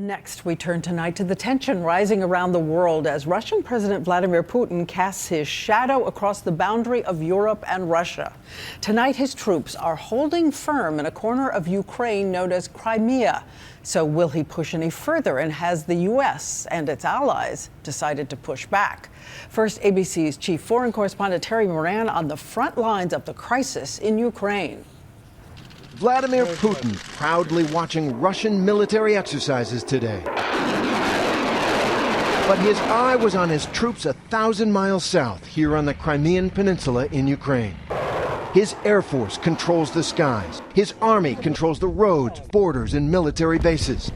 Next, we turn tonight to the tension rising around the world as Russian President Vladimir Putin casts his shadow across the boundary of Europe and Russia. Tonight, his troops are holding firm in a corner of Ukraine known as Crimea. So will he push any further, and has the U.S. and its allies decided to push back? First, ABC's chief foreign correspondent Terry Moran on the front lines of the crisis in Ukraine. Vladimir Putin proudly watching Russian military exercises today. But his eye was on his troops 1,000 miles south, here on the Crimean Peninsula in Ukraine. His Air Force controls the skies. His Army controls the roads, borders, and military bases.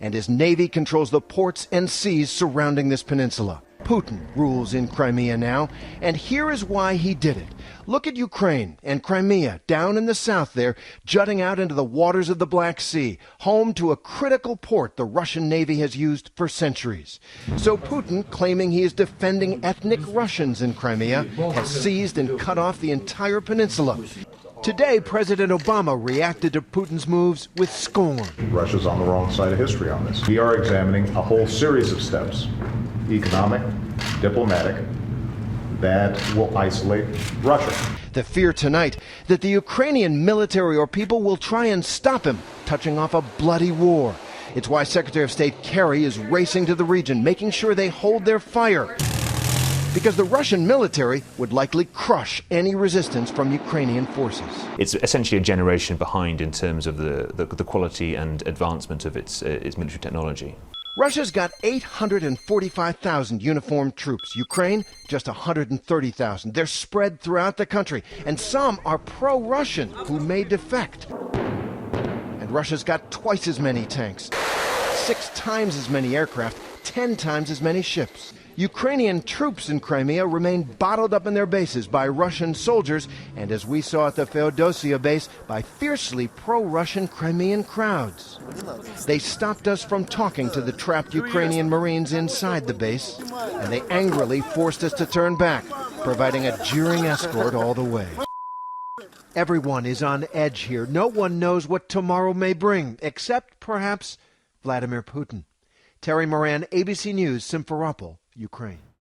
And his Navy controls the ports and seas surrounding this peninsula. Putin rules in Crimea now, and here is why he did it. Look at Ukraine and Crimea down in the south there, jutting out into the waters of the Black Sea, home to a critical port the Russian Navy has used for centuries. So Putin, claiming he is defending ethnic Russians in Crimea, has seized and cut off the entire peninsula. Today, President Obama reacted to Putin's moves with scorn. Russia's on the wrong side of history on this. We are examining a whole series of steps, economic, diplomatic, that will isolate Russia. The fear tonight that the Ukrainian military or people will try and stop him, touching off a bloody war. It's why Secretary of State Kerry is racing to the region, making sure they hold their fire. Because the Russian military would likely crush any resistance from Ukrainian forces. It's essentially a generation behind in terms of the quality and advancement of its military technology. Russia's got 845,000 uniformed troops. Ukraine, just 130,000. They're spread throughout the country, and some are pro-Russian who may defect. And Russia's got twice as many tanks, 6 times as many aircraft, 10 times as many ships. Ukrainian troops in Crimea remain bottled up in their bases by Russian soldiers, and as we saw at the Feodosia base, by fiercely pro-Russian Crimean crowds. They stopped us from talking to the trapped Ukrainian Marines inside the base, and they angrily forced us to turn back, providing a jeering escort all the way. Everyone is on edge here. No one knows what tomorrow may bring, except perhaps Vladimir Putin. Terry Moran, ABC News, Simferopol, Ukraine.